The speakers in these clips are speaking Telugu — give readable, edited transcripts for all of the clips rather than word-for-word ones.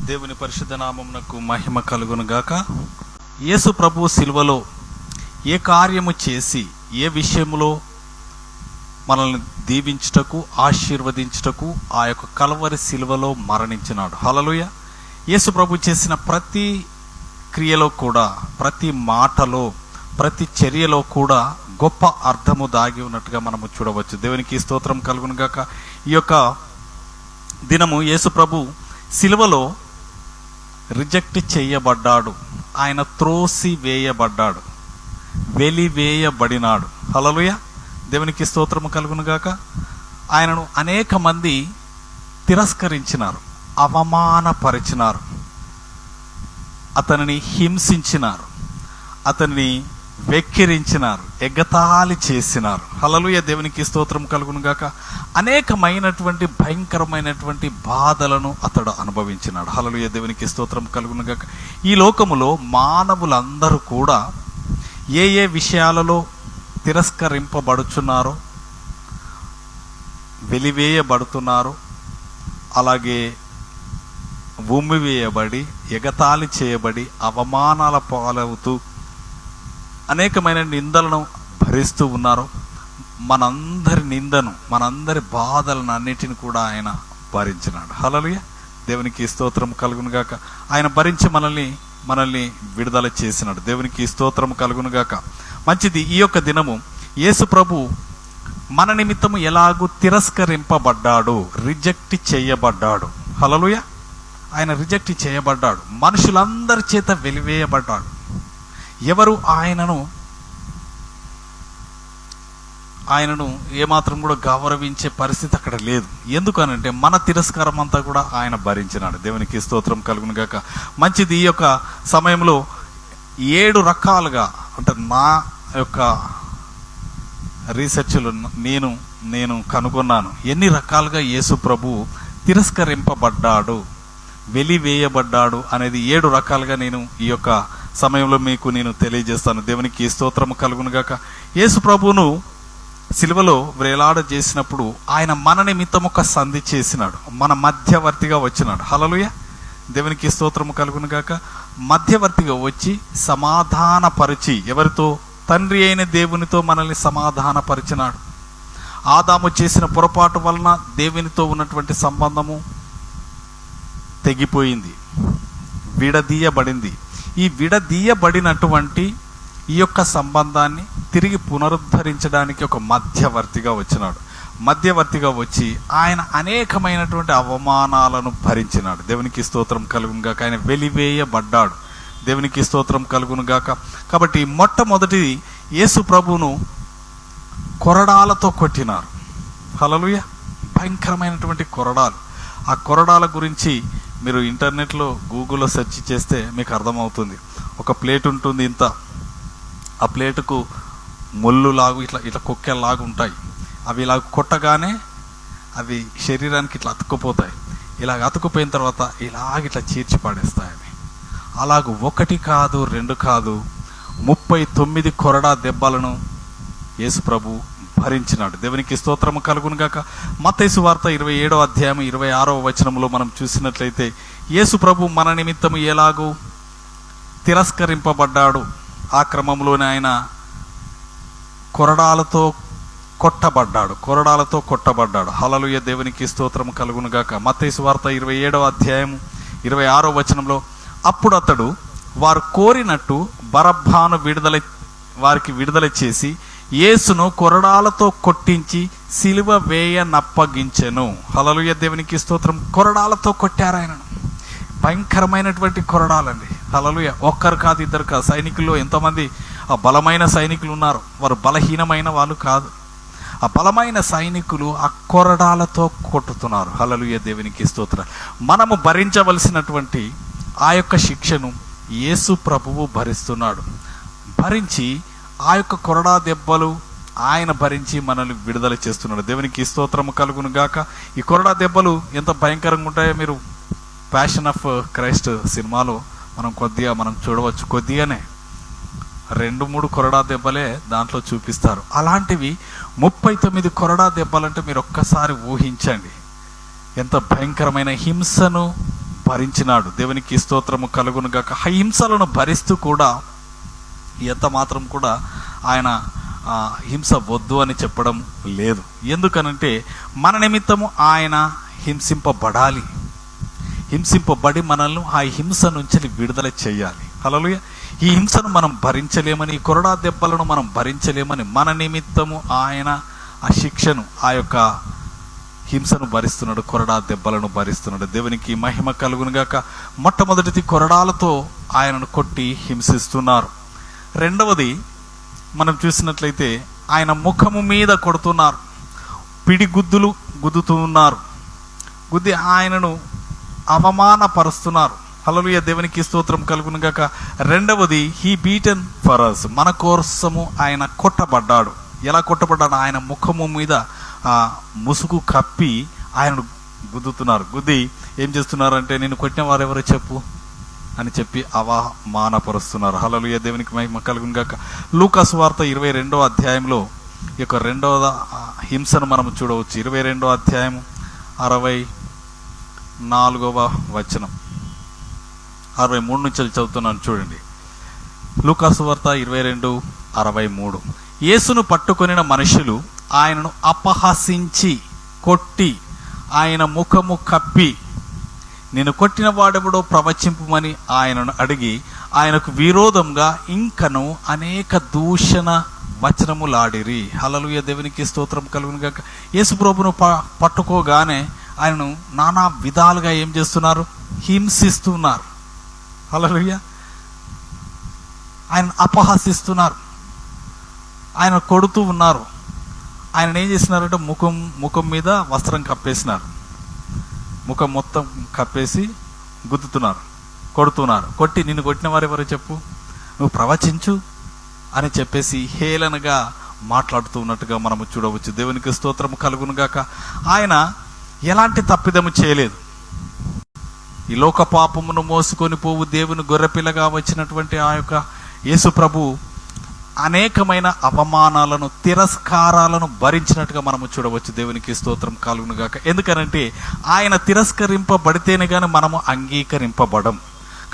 దేవుని పరిశుద్ధ నామమునకు మహిమ కలుగును గాక. యేసు ప్రభు సిలువలో ఏ కార్యము చేసి ఏ విషయములో మనల్ని దీవించుటకు ఆశీర్వదించుటకు ఆ యొక్క కల్వరి సిలువలో మరణించినాడు. హల్లెలూయా. యేసు ప్రభు చేసిన ప్రతి క్రియలో కూడా, ప్రతి మాటలో, ప్రతి చర్యలో కూడా గొప్ప అర్థము దాగి ఉన్నట్టుగా మనము చూడవచ్చు. దేవునికి స్తోత్రం కలుగును గాక. ఈ యొక్క దినము యేసు ప్రభు సిలువలో రిజెక్ట్ చేయబడ్డాడు, ఆయన త్రోసి వేయబడ్డాడు, వెలివేయబడినాడు. హల్లెలూయా. దేవునికి స్తోత్రము కలుగును గాక. ఆయనను అనేక మంది తిరస్కరించినారు, అవమానపరిచినారు, అతనిని హింసించినారు, అతనిని వెక్కిరించినారు, ఎగతాళి చేసినారు. హల్లెలూయా. దేవునికి స్తోత్రం కలుగును గాక. అనేకమైనటువంటి భయంకరమైనటువంటి బాధలను అతడు అనుభవించినాడు. హల్లెలూయా. దేవునికి స్తోత్రం కలుగును గాక. ఈ లోకములో మానవులందరూ కూడా ఏ ఏ విషయాలలో తిరస్కరింపబడుచున్నారో, వెలివేయబడుతున్నారో, అలాగే ఉమ్మివేయబడి ఎగతాళి చేయబడి అవమానాల పాలవుతూ అనేకమైన నిందలను భరిస్తూ ఉన్నారు. మనందరి నిందను, మనందరి బాధలను అన్నిటిని కూడా ఆయన భరించినాడు. హల్లెలూయా. దేవునికి స్తోత్రం కలుగును గాక. ఆయన భరించి మనల్ని విడుదల చేసినాడు. దేవునికి స్తోత్రం కలుగును గాక. మంచిది. ఈ యొక్క దినము యేసు ప్రభు మన నిమిత్తము ఎలాగూ తిరస్కరింపబడ్డాడు, రిజెక్ట్ చేయబడ్డాడు. హల్లెలూయా. ఆయన రిజెక్ట్ చేయబడ్డాడు, మనుషులందరి చేత వెలివేయబడ్డాడు. ఎవరు ఆయనను ఏమాత్రం కూడా గౌరవించే పరిస్థితి అక్కడ లేదు. ఎందుకనంటే మన తిరస్కారం అంతా కూడా ఆయన భరించినాడు. దేవునికి స్తోత్రం కలుగును గాక. మంచిది. ఈ యొక్క సమయంలో 7 రకాలుగా, అంటే నా యొక్క రీసెర్చ్లు నేను కనుగొన్నాను, ఎన్ని రకాలుగా యేసు ప్రభు తిరస్కరింపబడ్డాడు, వెలివేయబడ్డాడు అనేది 7 రకాలుగా నేను ఈ యొక్క సమయంలో మీకు తెలియజేస్తాను. దేవునికి స్తోత్రము కలుగును గాక. యేసు ప్రభువును సిలువలో వేలాడ చేసినప్పుడు ఆయన మన నిమిత్తం ఒక సంధి చేసినాడు, మన మధ్యవర్తిగా వచ్చినాడు. హల్లెలూయా. దేవునికి స్తోత్రము కలుగును గాక. మధ్యవర్తిగా వచ్చి సమాధానపరిచి, ఎవరితో? తండ్రి అయిన దేవునితో మనల్ని సమాధానపరిచినాడు. ఆదాము చేసిన పొరపాటు వలన దేవునితో ఉన్నటువంటి సంబంధము తెగిపోయింది, విడదీయబడింది. ఈ విడదీయబడినటువంటి ఈ యొక్క సంబంధాన్ని తిరిగి పునరుద్ధరించడానికి ఒక మధ్యవర్తిగా వచ్చినాడు. మధ్యవర్తిగా వచ్చి ఆయన అనేకమైనటువంటి అవమానాలను భరించినాడు. దేవునికి స్తోత్రం కలుగును గాక. ఆయన వెలివేయబడ్డాడు. దేవునికి స్తోత్రం కలుగును గాక. కాబట్టి మొట్టమొదటి యేసు ప్రభువును కొరడాలతో కొట్టినారు. హల్లెలూయా. భయంకరమైనటువంటి కొరడాలు. ఆ కొరడాల గురించి మీరు ఇంటర్నెట్లో, గూగుల్లో సెర్చ్ చేస్తే మీకు అర్థమవుతుంది. ఒక ప్లేట్ ఉంటుంది ఇంత, ఆ ప్లేటుకు ముళ్ళు లాగు ఇట్లా కొక్కెలాగా ఉంటాయి. అవి ఇలా కొట్టగానే అవి శరీరానికి ఇట్లా అతుక్కుపోతాయి. ఇలాగ అతుక్కుపోయిన తర్వాత ఇట్లా చీల్చి పాడేస్తాయి అవి. అలాగ 1 కాదు 2 కాదు 39 కొరడా దెబ్బలను యేసు ప్రభు భరించినాడు. దేవునికి స్తోత్రము కలుగును గాక. మత్తయి సువార్త 27వ అధ్యాయం 26వ వచనంలో మనం చూసినట్లయితే యేసు ప్రభు మన నిమిత్తము ఎలాగూ తిరస్కరింపబడ్డాడు, ఆ క్రమంలోనే ఆయన కొరడాలతో కొట్టబడ్డాడు. హల్లెలూయా. దేవునికి స్తోత్రము కలుగును గాక. మత్తయి సువార్త 27వ అధ్యాయం 26వ వచనంలో, అప్పుడు అతడు వారు కోరినట్టు బరబ్బను వారికి విడుదల చేసి యేసును కొరడాలతో కొట్టించి సిలువ వేయనప్పగించెను. హల్లెలూయా. దేవునికి స్తోత్రం. కొరడాలతో కొట్టారు ఆయనను. భయంకరమైనటువంటి కొరడాలండి. హల్లెలూయా. 1 కాదు 2 కాదు. సైనికుల్లో ఎంతమంది ఆ బలమైన సైనికులు ఉన్నారు, వారు బలహీనమైన వాళ్ళు కాదు. ఆ బలమైన సైనికులు ఆ కొరడాలతో కొట్టుతున్నారు. హల్లెలూయా. దేవునికి స్తోత్రం. మనము భరించవలసినటువంటి ఆ యొక్క శిక్షను యేసు ప్రభువు భరిస్తున్నాడు. భరించి ఆ యొక్క కొరడా దెబ్బలు ఆయన భరించి మనల్ని విడుదల చేస్తున్నాడు. దేవునికి స్తోత్రము కలుగును గాక. ఈ కొరడా దెబ్బలు ఎంత భయంకరంగా ఉంటాయో మీరు ప్యాషన్ ఆఫ్ క్రైస్ట్ సినిమాలో మనం చూడవచ్చు. కొద్దిగానే 2-3 కొరడా దెబ్బలే దాంట్లో చూపిస్తారు. అలాంటివి 39 కొరడా దెబ్బలంటే మీరు ఒక్కసారి ఊహించండి ఎంత భయంకరమైన హింసను భరించినాడు. దేవునికి స్తోత్రము కలుగును గాక. హింసలను భరిస్తూ కూడా ఎంత మాత్రం కూడా ఆయన హింస వద్దు అని చెప్పడం లేదు. ఎందుకనంటే మన నిమిత్తము ఆయన హింసింపబడాలి, హింసింపబడి మనల్ని ఆ హింస నుంచి విడుదల చేయాలి. హల్లెలూయా. ఈ హింసను మనం భరించలేమని, ఈ కొరడా దెబ్బలను మనం భరించలేమని మన నిమిత్తము ఆయన ఆ శిక్షను, ఆ యొక్క హింసను భరిస్తున్నాడు, కొరడా దెబ్బలను భరిస్తున్నాడు. దేవునికి మహిమ కలుగును గాక. మొట్టమొదటిది కొరడాలతో ఆయనను కొట్టి హింసిస్తున్నారు. రెండవది మనం చూసినట్లయితే ఆయన ముఖము మీద కొడుతున్నారు, పిడిగుద్దులు గుద్దుతూ ఉన్నారు, గుద్ది ఆయనను అవమానపరుస్తున్నారు. హల్లెలూయా. దేవునికి స్తోత్రం కలుగును గాక. రెండవది హీ బీటన్ ఫర్ us, మన కోసము ఆయన కొట్టబడ్డాడు. ఎలా కొట్టబడ్డాడు? ఆయన ముఖము మీద ముసుగు కప్పి ఆయనను గుద్దుతున్నారు. గుద్ది ఏం చేస్తున్నారంటే, నేను కొట్టిన వారెవరో చెప్పు అని చెప్పి అవమానపరుస్తున్నారు. హల్లెలూయా. దేవునికి మహిమ కలుగును గాక. లూకా సువార్త 22వ అధ్యాయంలో ఈ యొక్క రెండవ హింసను మనం చూడవచ్చు. 22వ అధ్యాయం 64వ వచనం, 63 నుంచి చదువుతున్నాను చూడండి. లూకా సువార్త 22:63. యేసును పట్టుకొనిన మనుషులు ఆయనను అపహసించి కొట్టి ఆయన ముఖము కప్పి, నేను కొట్టిన వాడెవడో ప్రవచింపుమని ఆయనను అడిగి ఆయనకు విరోధంగా ఇంకను అనేక దూషణ వచనములాడిరి. హల్లెలూయా. దేవునికి స్తోత్రం కలుగును గాక. యేసు ప్రభువును పట్టుకోగానే ఆయనను నానా విధాలుగా ఏం చేస్తున్నారు? హింసిస్తున్నారు. హల్లెలూయా. ఆయన అపహసిస్తున్నారు, ఆయన కొడుతూ ఉన్నారు. ఆయన ఏం చేస్తున్నారంటే ముఖం మీద వస్త్రం కప్పేసినారు, ముఖం మొత్తం కప్పేసి గుద్దుతున్నారు, కొడుతున్నారు. కొట్టి నిన్ను కొట్టిన వారెవరో చెప్పు, నువ్వు ప్రవచించు అని చెప్పేసి హేళనగా మాట్లాడుతూ ఉన్నట్టుగా మనము చూడవచ్చు. దేవునికి స్తోత్రము కలుగును గాక. ఆయన ఎలాంటి తప్పిదము చేయలేదు. ఈ లోక పాపమును మోసుకొని పోవు దేవుని గొర్రెపిల్లగా వచ్చినటువంటి ఆ యొక్క యేసు ప్రభు అనేకమైన అవమానాలను, తిరస్కారాలను భరించినట్టుగా మనము చూడవచ్చు. దేవునికి స్తోత్రం కలుగును గాక. ఎందుకనంటే ఆయన తిరస్కరింపబడితేనే కానీ మనము అంగీకరింపబడం.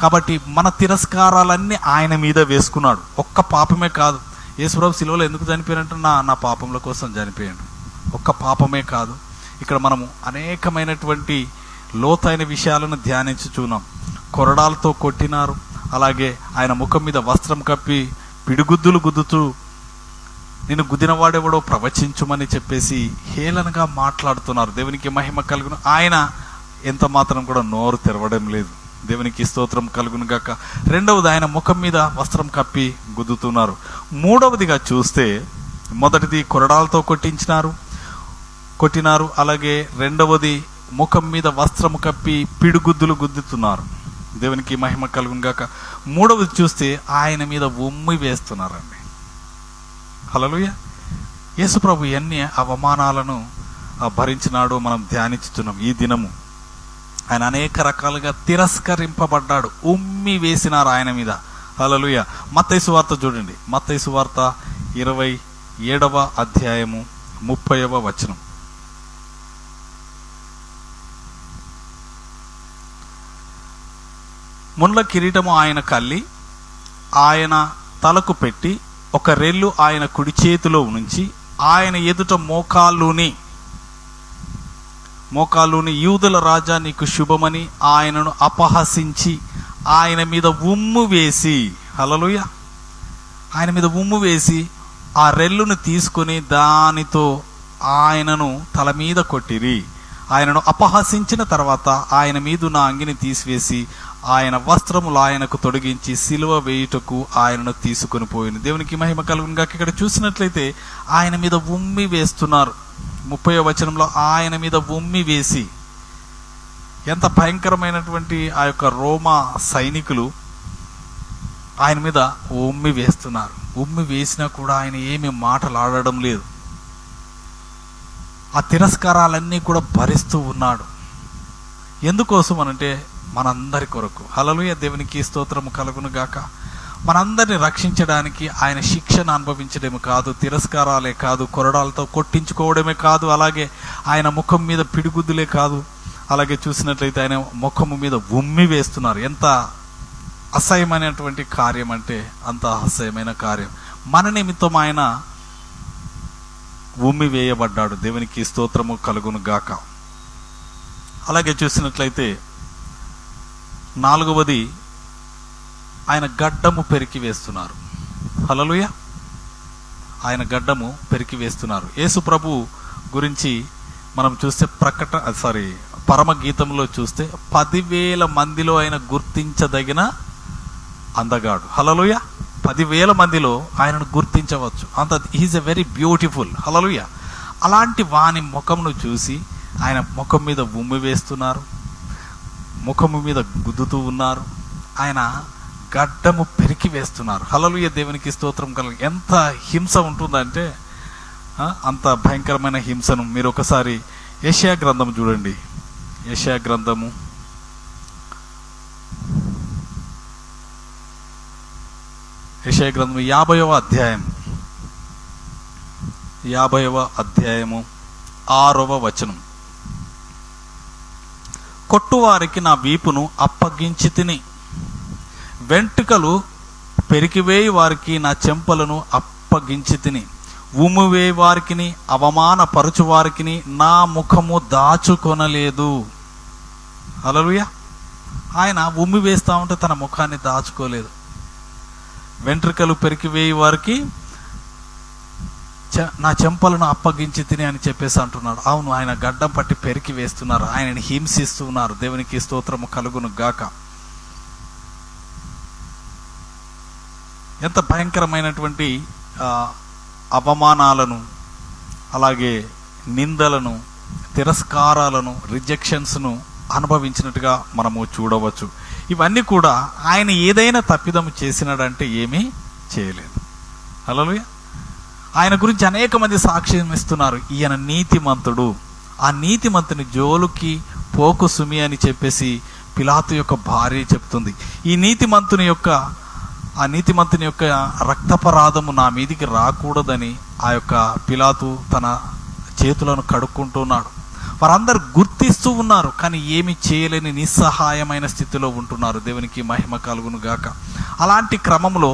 కాబట్టి మన తిరస్కారాలన్నీ ఆయన మీద వేసుకున్నాడు. ఒక్క పాపమే కాదు. యేసుప్రభు శిలువలో ఎందుకు చనిపోయాడంటే నా పాపముల కోసం చనిపోయాడు. ఒక్క పాపమే కాదు. ఇక్కడ మనము అనేకమైనటువంటి లోతైన విషయాలను ధ్యానించుచున్నాం. కొరడాలతో కొట్టినారు, అలాగే ఆయన ముఖం మీద వస్త్రం కప్పి పిడిగుద్దులు గుద్దుతూ నేను గుద్దినవాడెవడో ప్రవచించుమని చెప్పేసి హేళనగా మాట్లాడుతున్నారు. దేవునికి మహిమ కలుగును. ఆయన ఎంత మాత్రం కూడా నోరు తెరవడం లేదు. దేవునికి స్తోత్రం కలుగును గాక. రెండవది ఆయన ముఖం మీద వస్త్రం కప్పి గుద్దుతున్నారు. మూడవదిగా చూస్తే, మొదటిది కొరడాలతో కొట్టినారు, అలాగే రెండవది ముఖం మీద వస్త్రం కప్పి పిడిగుద్దులు గుద్దుతున్నారు. దేవునికి మహిమ కలుగును గాక. మూడవది చూస్తే ఆయన మీద ఉమ్మి వేస్తున్నారండి. హల్లెలూయా. యేసు ప్రభు ఎన్ని అవమానాలను భరించినాడో మనం ధ్యానించుతున్నాం ఈ దినము. ఆయన అనేక రకాలుగా తిరస్కరింపబడ్డాడు, ఉమ్మి వేసినారు ఆయన మీద. హల్లెలూయా. మత్తయి సువార్త చూడండి. మత్తయి సువార్త 27వ అధ్యాయము 30వ వచనం. ముండ్ల కిరీటము ఆయన కల్లి ఆయన తలకు పెట్టి ఒక రెల్లు ఆయన కుడి చేతిలో నుంచి ఆయన ఎదుట మోకాలుని యూదుల రాజా నీకు శుభమని ఆయనను అపహసించి ఆయన మీద ఉమ్ము వేసి, హల్లెలూయా, ఆయన మీద ఉమ్ము వేసి ఆ రెల్లును తీసుకొని దానితో ఆయనను తల మీద కొట్టిరి. ఆయనను అపహసించిన తర్వాత ఆయన మీదున్న అంగిని తీసివేసి ఆయన వస్త్రములు ఆయనకు తొడిగించి సిలువ వేయుటకు ఆయనను తీసుకొని పోయింది. దేవునికి మహిమ కలుగును గాక. ఇక్కడ చూసినట్లయితే ఆయన మీద ఉమ్మి వేస్తున్నారు. 30వ వచనంలో ఆయన మీద ఉమ్మి వేసి, ఎంత భయంకరమైనటువంటి ఆ యొక్క రోమా సైనికులు ఆయన మీద ఉమ్మి వేస్తున్నారు. ఉమ్మి వేసినా కూడా ఆయన ఏమి మాటలాడడం లేదు. ఆ తిరస్కారాలన్నీ కూడా భరిస్తూ ఉన్నాడు. ఎందుకోసం అనంటే మనందరి కొరకు. హల్లెలూయా. దేవునికి స్తోత్రము కలుగును గాక. మనందరిని రక్షించడానికి ఆయన శిక్షను అనుభవించడమే కాదు, తిరస్కారాలే కాదు, కొరడాలతో కొట్టించుకోవడమే కాదు, అలాగే ఆయన ముఖం మీద పిడిగుద్దులే కాదు, అలాగే చూసినట్లయితే ఆయన ముఖము మీద ఉమ్మి వేస్తున్నారు. ఎంత అసహ్యమైనటువంటి కార్యం అంటే అంత అసహ్యమైన కార్యం. మన నిమిత్తం ఆయన ఉమ్మి వేయబడ్డాడు. దేవునికి స్తోత్రము కలుగును గాక. అలాగే చూసినట్లయితే 4వది ఆయన గడ్డము పెరికి వేస్తున్నారు. హల్లెలూయా. ఆయన గడ్డము పెరికి వేస్తున్నారు. యేసు ప్రభు గురించి మనం చూస్తే పరమగీతంలో చూస్తే 10,000 మందిలో ఆయన గుర్తించదగిన అందగాడు. హల్లెలూయా. 10,000 మందిలో ఆయనను గుర్తించవచ్చు. అంత ఈజ్ ఎ వెరీ బ్యూటిఫుల్. హల్లెలూయా. అలాంటి వాని ముఖమును చూసి ఆయన ముఖం మీద ఉమ్మి వేస్తున్నారు, ముఖము మీద గుద్దుతూ ఉన్నారు, ఆయన గడ్డము పెరికి వేస్తున్నారు. హల్లెలూయా. దేవునికి స్తోత్రం కలుగు. ఎంత హింస ఉంటుందంటే అంత భయంకరమైన హింసను మీరు ఒకసారి యెషయా గ్రంథం చూడండి. యెషయా గ్రంథము 50వ అధ్యాయము 6వ వచనం. కొట్టువారికి నా వీపును అప్పగించి తిని, వెంట్రుకలు పెరికివేయి వారికి నా చెంపలను అప్పగించి తిని, ఉమ్మివేయి వారికి అవమానపరచు వారికి నా ముఖము దాచుకొనలేదు. హల్లెలూయా. ఆయన ఉమ్మి వేస్తా ఉంటే తన ముఖాన్ని దాచుకోలేదు. వెంట్రుకలు పెరికివేయి వారికి నా చెంపలను అప్పగించి తిని అని చెప్పేసి అంటున్నాడు. అవును, ఆయన గడ్డం పట్టి పెరికి వేస్తున్నారు, ఆయనని హింసిస్తున్నారు. దేవునికి స్తోత్రము కలుగును గాక. ఎంత భయంకరమైనటువంటి అవమానాలను, అలాగే నిందలను, తిరస్కారాలను, రిజెక్షన్స్ను అనుభవించినట్టుగా మనము చూడవచ్చు. ఇవన్నీ కూడా ఆయన ఏదైనా తప్పిదము చేసినాడంటే ఏమీ చేయలేదు. హల్లెలూయా. ఆయన గురించి అనేక మంది సాక్ష్యం ఇస్తున్నారు. ఈయన నీతిమంతుడు, ఆ నీతిమంతుని జోలుకి పోకు సుమి అని చెప్పేసి పిలాతు యొక్క భార్య చెప్తుంది. ఈ నీతిమంతుని యొక్క రక్తపరాధము నా మీదికి రాకూడదని ఆ యొక్క పిలాతు తన చేతులను కడుక్కుంటున్నాడు. వారందరూ గుర్తిస్తూ ఉన్నారు, కానీ ఏమి చేయలేని నిస్సహాయమైన స్థితిలో ఉంటున్నారు. దేవునికి మహిమ కలుగును గాక. అలాంటి క్రమంలో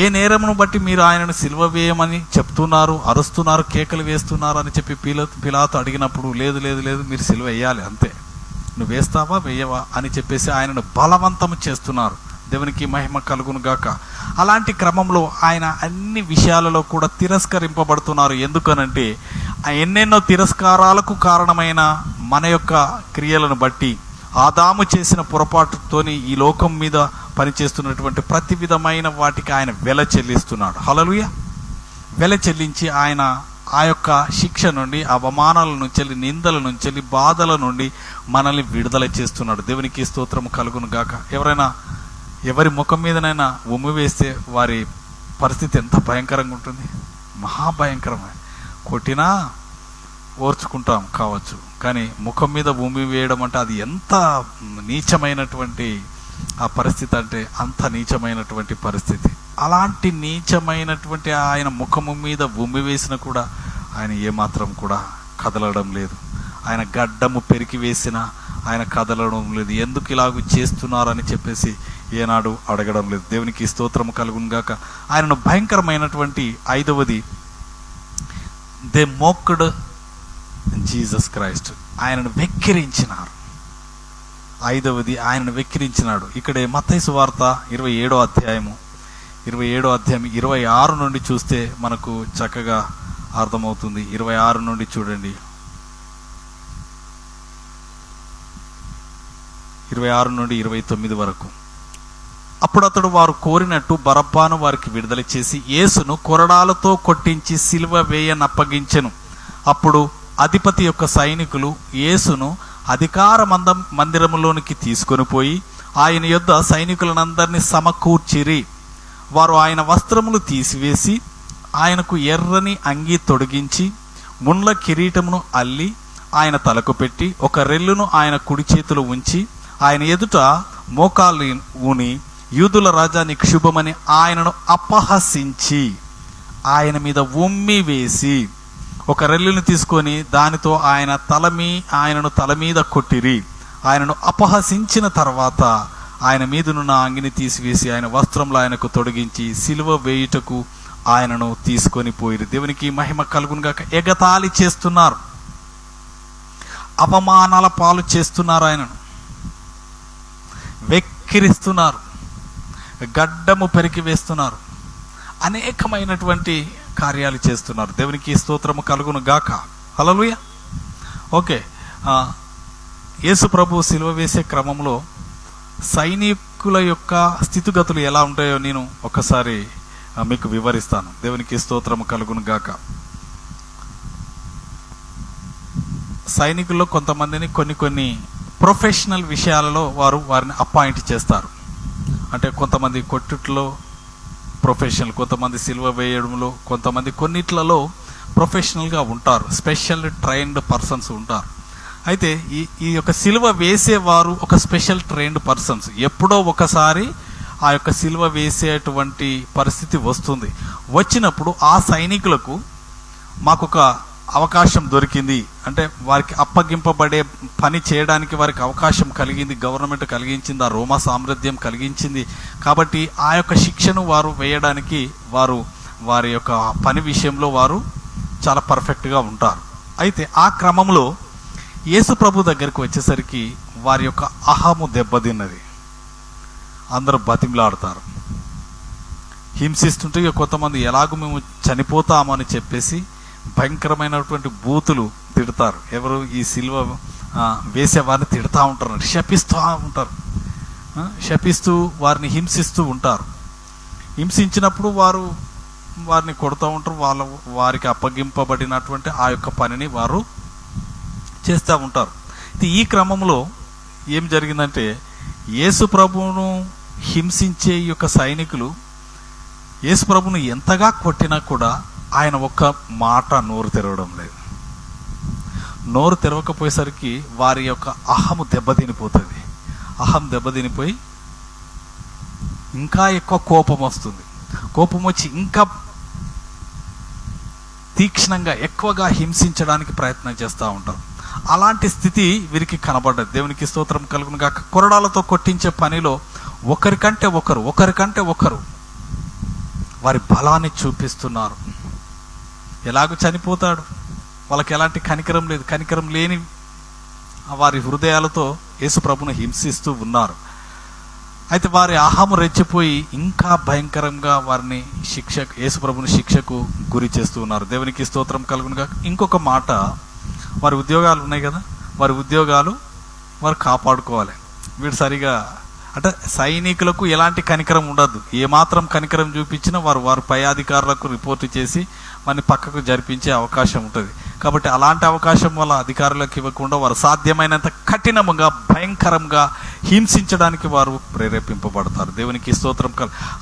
ఏ నేరమును బట్టి మీరు ఆయనను సిలువ వేయమని చెప్తున్నారు, అరుస్తున్నారు, కేకలు వేస్తున్నారు అని చెప్పి పిలాతు అడిగినప్పుడు లేదు లేదు లేదు మీరు సిలువ వేయాలి, అంతే, నువ్వు వేస్తావా వేయవా అని చెప్పేసి ఆయనను బలవంతం చేస్తున్నారు. దేవునికి మహిమ కలుగును గాక. అలాంటి క్రమంలో ఆయన అన్ని విషయాలలో కూడా తిరస్కరింపబడుతున్నారు. ఎందుకనంటే ఎన్నెన్నో తిరస్కారాలకు కారణమైన మన యొక్క క్రియలను బట్టి, ఆదాము చేసిన పొరపాటుతోని ఈ లోకం మీద పనిచేస్తున్నటువంటి ప్రతి విధమైన వాటికి ఆయన వెల చెల్లిస్తున్నాడు. హల్లెలూయా. వెల చెల్లించి ఆయన ఆ యొక్క శిక్ష నుండి, అవమానాల నుంచి, నిందల నుంచి, బాధల నుండి మనల్ని విడుదల చేస్తున్నాడు. దేవునికి స్తోత్రము కలుగును గాక. ఎవరి ముఖం మీదనైనా ఉమ్మి వేస్తే వారి పరిస్థితి ఎంత భయంకరంగా ఉంటుంది, మహాభయంకరమైన. కొట్టినా ఓర్చుకుంటాం కావచ్చు, కానీ ముఖం మీద ఉమ్మి వేయడం అంటే అది ఎంత నీచమైనటువంటి ఆ పరిస్థితి అంటే అంత నీచమైనటువంటి పరిస్థితి. అలాంటి నీచమైనటువంటి ఆయన ముఖము మీద ఉమ్మి వేసినా కూడా ఆయన ఏమాత్రం కూడా కదలడం లేదు. ఆయన గడ్డము పెరికి వేసినా ఆయన కదలడం లేదు. ఎందుకు ఇలాగ చేస్తున్నారని చెప్పేసి ఏనాడు అడగడం లేదు. దేవునికి స్తోత్రము కలుగును గాక. ఆయనను భయంకరమైనటువంటి 5వది, దే మోక్డ్ జీసస్ క్రైస్ట్, ఆయనను వెక్కిరించినారు. 5వది ఆయనను వెక్కిరించినాడు. ఇక్కడే మత్తయి సువార్త 27వ అధ్యాయం 26 నుండి చూస్తే మనకు చక్కగా అర్థమవుతుంది. 26 నుండి చూడండి. 26 నుండి 29 వరకు. అప్పుడు అతడు వారు కోరినట్టు బరబ్బాను వారికి విడుదల చేసి యేసును కొరడాలతో కొట్టించి సిలువ వేయనప్పగించెను. అప్పుడు అధిపతి యొక్క సైనికులు యేసును అధికార మందిరములోనికి తీసుకొని పోయి ఆయన యొద్ద సైనికులనందరినీ సమకూర్చిరి. వారు ఆయన వస్త్రములు తీసివేసి ఆయనకు ఎర్రని అంగీ తొడిగించి ముండ్ల కిరీటమును అల్లి ఆయన తలకు పెట్టి ఒక రెల్లును ఆయన కుడి చేతులు ఉంచి ఆయన ఎదుట మోకాలు ఊని యూదుల రాజా నీకు శుభమని ఆయనను అపహసించి ఆయన మీద ఉమ్మి వేసి ఒక రెల్లుని తీసుకొని దానితో ఆయనను తల మీద కొట్టిరి. ఆయనను అపహసించిన తర్వాత ఆయన మీదనున్న అంగిని తీసివేసి ఆయన వస్త్రంలో ఆయనకు తొడిగించి సిలువ వేయుటకు ఆయనను తీసుకొని పోయిరి. దేవునికి మహిమ కలుగును గాక. ఎగతాళి చేస్తున్నారు, అవమానాల పాలు చేస్తున్నారు, ఆయనను వెక్కిరిస్తున్నారు, గడ్డము పెరికి వేస్తున్నారు, అనేకమైనటువంటి కార్యాలు చేస్తున్నారు. దేవునికి స్తోత్రము కలుగును గాక. హల్లెలూయా. ఓకే, యేసు ప్రభు సిలువ వేసే క్రమంలో సైనికుల యొక్క స్థితిగతులు ఎలా ఉంటాయో నేను ఒకసారి మీకు వివరిస్తాను. దేవునికి స్తోత్రము కలుగును గాక. సైనికుల్లో కొంతమందిని కొన్ని ప్రొఫెషనల్ విషయాలలో వారిని అపాయింట్ చేస్తారు. అంటే కొంతమంది కొట్టుట్లో ప్రొఫెషనల్, కొంతమంది సిల్వ వేయడంలో, కొంతమంది కొన్నిట్లలో ప్రొఫెషనల్గా ఉంటారు, స్పెషల్ ట్రైన్డ్ పర్సన్స్ ఉంటారు. అయితే ఈ యొక్క సిలువ వేసేవారు ఒక స్పెషల్ ట్రైన్డ్ పర్సన్స్. ఎప్పుడో ఒకసారి ఆ యొక్క సిలువ వేసేటువంటి పరిస్థితి వస్తుంది. వచ్చినప్పుడు ఆ సైనికులకు మాకొక అవకాశం దొరికింది, అంటే వారికి అప్పగింపబడే పని చేయడానికి వారికి అవకాశం కలిగింది, గవర్నమెంట్ కలిగించింది, ఆ రోమా సామ్రాజ్యం కలిగించింది. కాబట్టి ఆ యొక్క శిక్షను వారు వేయడానికి వారి యొక్క పని విషయంలో వారు చాలా పర్ఫెక్ట్గా ఉంటారు. అయితే ఆ క్రమంలో యేసు ప్రభు దగ్గరికి వచ్చేసరికి వారి యొక్క అహము దెబ్బతిన్నది. అందరూ బతిమలాడతారు, హింసిస్తుంటే కొంతమంది ఎలాగో మేము చనిపోతామని చెప్పేసి భయంకరమైనటువంటి బూతులు తిడతారు. ఎవరు? ఈ సిలువ వేసేవారిని తిడతా ఉంటారు, శపిస్తూ ఉంటారు, శపిస్తూ వారిని హింసిస్తూ ఉంటారు. హింసించినప్పుడు వారిని కొడుతూ ఉంటారు. వారికి అప్పగింపబడినటువంటి ఆ యొక్క పనిని వారు చేస్తూ ఉంటారు. ఈ క్రమంలో ఏం జరిగిందంటే, యేసు ప్రభువును హింసించే ఈ యొక్క సైనికులు యేసు ప్రభువును ఎంతగా కొట్టినా కూడా ఆయన ఒక్క మాట నోరు తెరవడం లేదు. నోరు తెరవకపోయేసరికి వారి యొక్క అహము దెబ్బతినిపోతుంది. అహం దెబ్బతినిపోయి ఇంకా ఎక్కువ కోపం వస్తుంది. కోపం వచ్చి ఇంకా తీక్షణంగా ఎక్కువగా హింసించడానికి ప్రయత్నం చేస్తూ ఉంటారు. అలాంటి స్థితి వీరికి కనబడ్డది. దేవునికి స్తోత్రం కలుగును గాక. కొరడాలతో కొట్టించే పనిలో ఒకరికంటే ఒకరు వారి బలాన్ని చూపిస్తున్నారు. ఎలాగో చనిపోతాడు, వాళ్ళకి ఎలాంటి కనికరం లేదు. కనికరం లేని వారి హృదయాలతో యేసు ప్రభును హింసిస్తూ ఉన్నారు. అయితే వారి అహము రెచ్చిపోయి ఇంకా భయంకరంగా వారిని యేసు ప్రభుని శిక్షకు గురి చేస్తూ ఉన్నారు. దేవునికి స్తోత్రం కలుగునుగా. ఇంకొక మాట, వారి ఉద్యోగాలు ఉన్నాయి కదా, వారి ఉద్యోగాలు వారు కాపాడుకోవాలి. వీడు సరిగా, అంటే సైనికులకు ఎలాంటి కనికరం ఉండదు. ఏమాత్రం కనికరం చూపించినా వారు పై అధికారులకు రిపోర్టు చేసి మన పక్కకు జరిపించే అవకాశం ఉంటుంది. కాబట్టి అలాంటి అవకాశం వాళ్ళ అధికారులకు ఇవ్వకుండా వారు సాధ్యమైనంత కఠినంగా భయంకరంగా హింసించడానికి వారు ప్రేరేపింపబడతారు. దేవునికి స్తోత్రం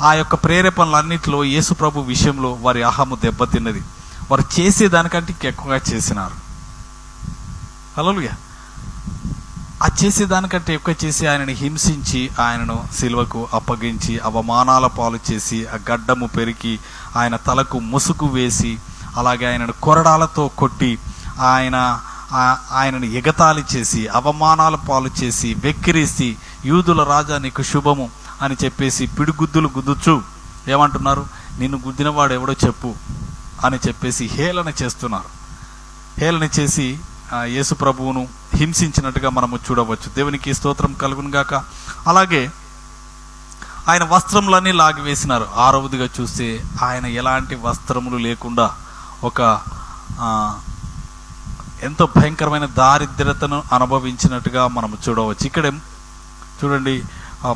ఆ యొక్క ప్రేరేపణలన్నింటిలో యేసు ప్రభు విషయంలో వారి అహము దెబ్బతిన్నది. వారు చేసేదానికంటే ఎక్కువగా చేసినారు. హల్లెలూయా. ఆ చేసేదానికంటే ఎక్కువ చేసి ఆయనని హింసించి ఆయనను సిలువకు అప్పగించి అవమానాల పాలు చేసి ఆ గడ్డము పెరికి ఆయన తలకు ముసుగు వేసి అలాగే ఆయనను కొరడాలతో కొట్టి ఆయనను ఎగతాళి చేసి అవమానాల పాలు చేసి వెక్కిరిసి యూదుల రాజా నీకు శుభము అని చెప్పేసి పిడిగుద్దులు గుద్దుచు ఏమంటున్నారు? నిన్ను గుద్దినవాడు ఎవడో చెప్పు అని చెప్పేసి హేళన చేస్తున్నారు. హేళన చేసి యేసు ప్రభువును హింసించినట్టుగా మనము చూడవచ్చు. దేవునికి స్తోత్రం కలుగును గాక. అలాగే ఆయన వస్త్రములన్నీ లాగివేసినారు. ఆరవదిగా చూస్తే ఆయన ఎలాంటి వస్త్రములు లేకుండా ఒక ఎంతో భయంకరమైన దారిద్ర్యతను అనుభవించినట్టుగా మనము చూడవచ్చు. ఇక్కడే చూడండి,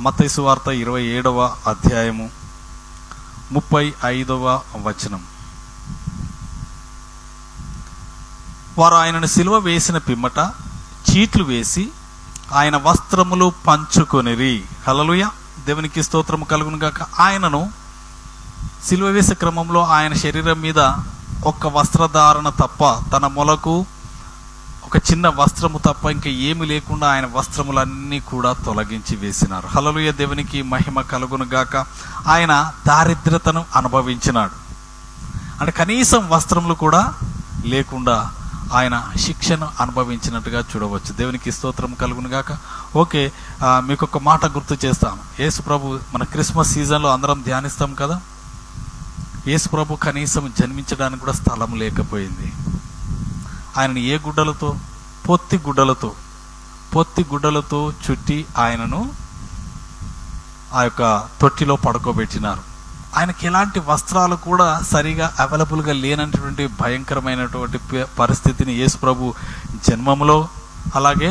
మత్తయి సువార్త 27వ అధ్యాయము 35వ వచనం. వారు ఆయనను సిలువ వేసిన పిమ్మట చీట్లు వేసి ఆయన వస్త్రములు పంచుకొనిరి. హల్లెలూయా. దేవునికి స్తోత్రము కలుగును గాక. ఆయనను సిలువ వేసే క్రమంలో ఆయన శరీరం మీద ఒక్క వస్త్రధారణ తప్ప, తన మొలకు ఒక చిన్న వస్త్రము తప్ప ఇంకా ఏమి లేకుండా ఆయన వస్త్రములన్నీ కూడా తొలగించి వేసినారు. హల్లెలూయా. దేవునికి మహిమ కలుగును గాక. ఆయన దారిద్రతను అనుభవించినాడు. అంటే కనీసం వస్త్రములు కూడా లేకుండా ఆయన శిక్షను అనుభవించినట్టుగా చూడవచ్చు. దేవునికి స్తోత్రం కలుగును గాక. ఓకే, మీకు ఒక మాట గుర్తు చేస్తాను. యేసు ప్రభు మన క్రిస్మస్ సీజన్లో అందరం ధ్యానిస్తాం కదా. యేసు ప్రభు కనీసం జన్మించడానికి కూడా స్థలం లేకపోయింది. ఆయనను ఏ గుడ్డలతో, పొత్తి గుడ్డలతో చుట్టి ఆయనను ఆ యొక్క తొట్టిలో పడుకోబెట్టినారు. ఆయనకి ఎలాంటి వస్త్రాలు కూడా సరిగా అవైలబుల్గా లేనటువంటి భయంకరమైనటువంటి పరిస్థితిని యేసు ప్రభు జన్మంలో అలాగే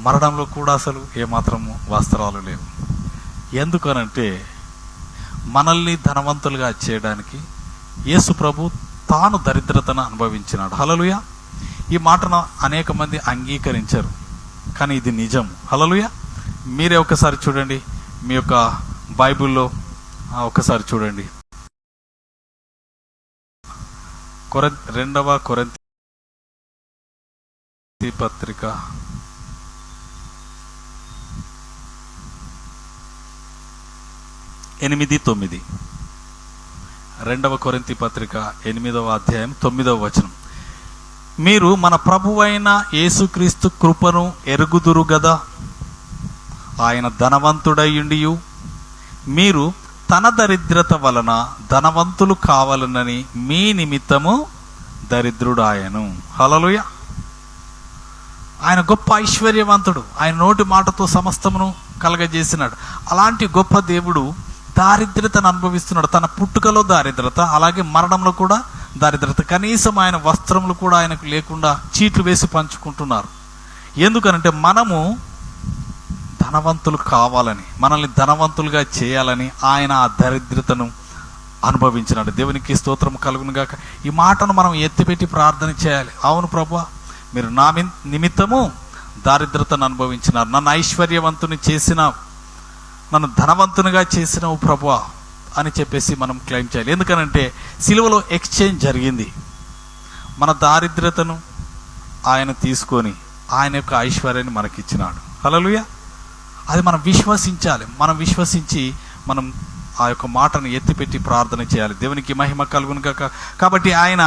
మరణంలో కూడా అసలు ఏమాత్రము వస్త్రాలు లేవు. ఎందుకనంటే మనల్ని ధనవంతులుగా చేయడానికి యేసు ప్రభు తాను దరిద్రతను అనుభవించినాడు. హల్లెలూయా. ఈ మాటను అనేక మంది అంగీకరించారు, కానీ ఇది నిజం. హల్లెలూయా. మీరే ఒకసారి చూడండి, మీ యొక్క బైబిల్లో ఒకసారి చూడండి. 2 కొరింథీ పత్రిక 8:9. 2 కొరింథీ పత్రిక 8వ అధ్యాయం 9వ వచనం. మీరు మన ప్రభువైన యేసుక్రీస్తు కృపను ఎరుగుదురు గదా. ఆయన ధనవంతుడయ్యుండియు మీరు తన దరిద్రత వలన ధనవంతులు కావాలనని మీ నిమిత్తము దరిద్రుడాయను. హల్లెలూయా. ఆయన గొప్ప ఐశ్వర్యవంతుడు. ఆయన నోటి మాటతో సమస్తమును కలగజేసినాడు. అలాంటి గొప్ప దేవుడు దారిద్రతను అనుభవిస్తున్నాడు. తన పుట్టుకలో దారిద్రత, అలాగే మరణంలో కూడా దారిద్రత. కనీసం ఆయన వస్త్రములు కూడా ఆయనకు లేకుండా చీట్లు వేసి పంచుకుంటున్నారు. ఎందుకనంటే మనము ధనవంతులు కావాలని, మనల్ని ధనవంతులుగా చేయాలని ఆయన ఆ దరిద్రతను అనుభవించినాడు. దేవునికి స్తోత్రం కలుగును గాక. ఈ మాటను మనం ఎత్తిపెట్టి ప్రార్థన చేయాలి. అవును ప్రభువా, మీరు నా నిమిత్తము దారిద్రతను అనుభవించినారు, నన్ను ఐశ్వర్యవంతుని చేసినావు, నన్ను ధనవంతునిగా చేసినావు ప్రభువా అని చెప్పేసి మనం క్లెయిమ్ చేయాలి. ఎందుకనంటే సిలువలో ఎక్స్చేంజ్ జరిగింది. మన దారిద్రతను ఆయన తీసుకొని ఆయన యొక్క ఐశ్వర్యాన్ని మనకిచ్చినాడు. హల్లెలూయా. అది మనం విశ్వసించాలి. మనం విశ్వసించి మనం ఆ యొక్క మాటను ఎత్తిపెట్టి ప్రార్థన చేయాలి. దేవునికి మహిమ కలుగును గాక. కాబట్టి ఆయన